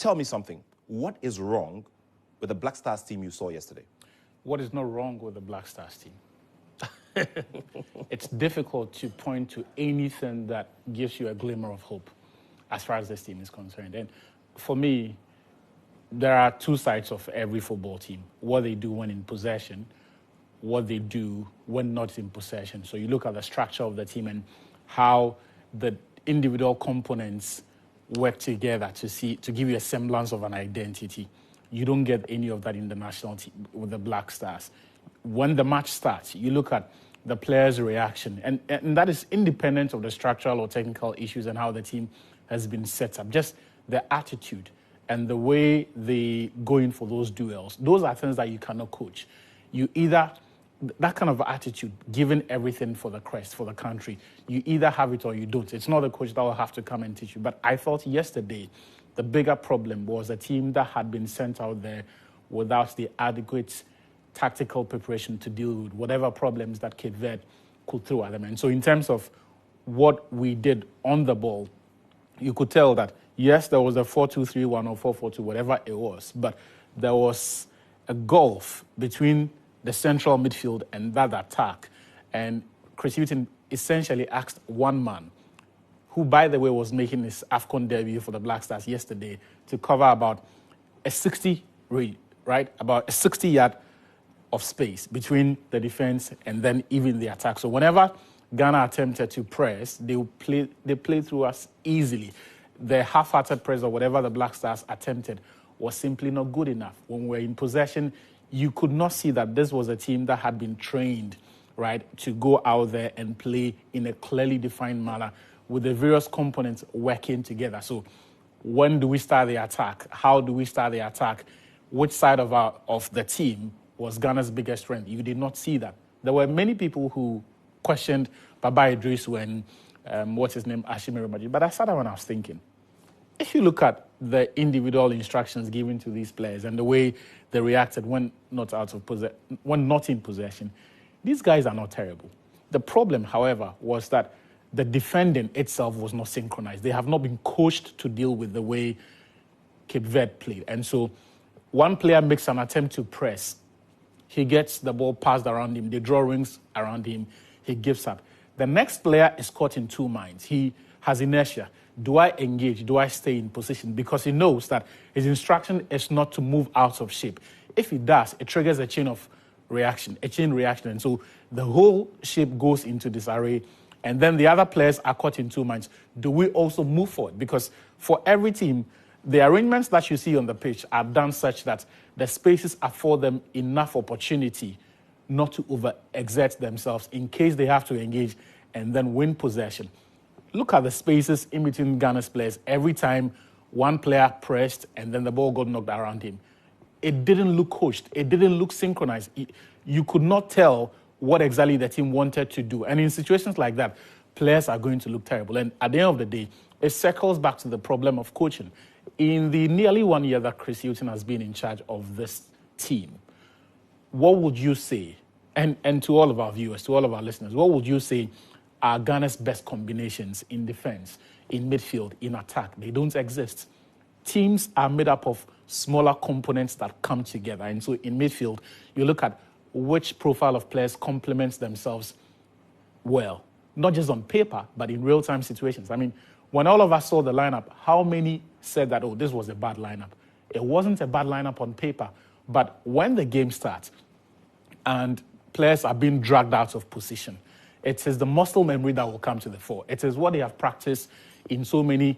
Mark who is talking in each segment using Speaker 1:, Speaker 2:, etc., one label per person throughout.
Speaker 1: tell me something. What is wrong with the Black Stars team you saw yesterday?
Speaker 2: What is not wrong with the Black Stars team? It's difficult to point to anything that gives you a glimmer of hope as far as this team is concerned. And for me, there are two sides of every football team. What they do when in possession, what they do when not in possession. So you look at the structure of the team and how the individual components work together to give you a semblance of an identity. You don't get any of that in the national team with the Black Stars. When the match starts, you look at the players' reaction, and that is independent of the structural or technical issues and how the team has been set up. Just their attitude and the way they go in for those duels. Those are things that you cannot coach. You either, that kind of attitude, giving everything for the crest, for the country, you either have it or you don't. It's not the coach that will have to come and teach you. But I thought yesterday the bigger problem was a team that had been sent out there without the adequate tactical preparation to deal with whatever problems that Cape Verde could throw at them. And so in terms of what we did on the ball, you could tell that, yes, there was a 4-2-3-1 or 4-4-2, whatever it was, but there was a gulf between the central midfield and that attack. And Chris Hughton essentially asked one man, who, by the way, was making his AFCON debut for the Black Stars yesterday, to cover about a 60-yard of space between the defense and then even the attack. So whenever Ghana attempted to press, they played through us easily. The half-hearted press or whatever the Black Stars attempted was simply not good enough. When we were in possession, you could not see that this was a team that had been trained, right, to go out there and play in a clearly defined manner with the various components working together. So when do we start the attack? How do we start the attack? Which side of the team was Ghana's biggest strength? You did not see that. There were many people who questioned Baba Idris when, Ashimi Ramaji. But I sat down and I was thinking, if you look at the individual instructions given to these players and the way they reacted when not in possession, these guys are not terrible. The problem, however, was that the defending itself was not synchronized. They have not been coached to deal with the way Cape Verde played. And so one player makes an attempt to press. He gets the ball passed around him. They draw rings around him. He gives up. The next player is caught in two minds. He has inertia. Do I engage? Do I stay in position? Because he knows that his instruction is not to move out of shape. If he does, it triggers a chain reaction. And so the whole shape goes into disarray. And then the other players are caught in two minds. Do we also move forward? Because for every team, the arrangements that you see on the pitch are done such that the spaces afford them enough opportunity not to overexert themselves in case they have to engage and then win possession. Look at the spaces in between Ghana's players. Every time one player pressed and then the ball got knocked around him, it didn't look coached. It didn't look synchronized. You could not tell what exactly the team wanted to do. And in situations like that, players are going to look terrible. And at the end of the day, it circles back to the problem of coaching. In the nearly 1 year that Chris Hughton has been in charge of this team, what would you say, and to all of our viewers, to all of our listeners, what would you say are Ghana's best combinations in defense, in midfield, in attack? They don't exist. Teams are made up of smaller components that come together. And so in midfield, you look at which profile of players complements themselves well, not just on paper, but in real-time situations. I mean, when all of us saw the lineup, how many said that, oh, this was a bad lineup? It wasn't a bad lineup on paper, but when the game starts and players are being dragged out of position, it is the muscle memory that will come to the fore. It is what they have practiced in so many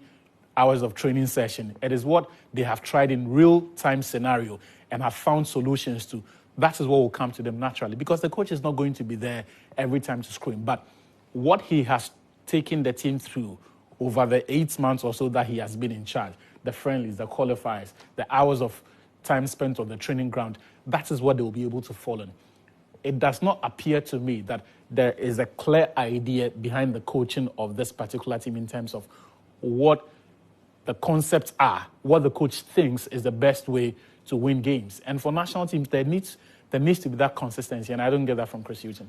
Speaker 2: hours of training session. It is what they have tried in real-time scenario and have found solutions to. That is what will come to them naturally, because the coach is not going to be there every time to scream. But what he has taken the team through over the 8 months or so that he has been in charge, the friendlies, the qualifiers, the hours of time spent on the training ground, that is what they will be able to follow. It does not appear to me that there is a clear idea behind the coaching of this particular team in terms of what the concepts are, what the coach thinks is the best way to win games. And for national teams, there needs to be that consistency, and I don't get that from Chris Hughton.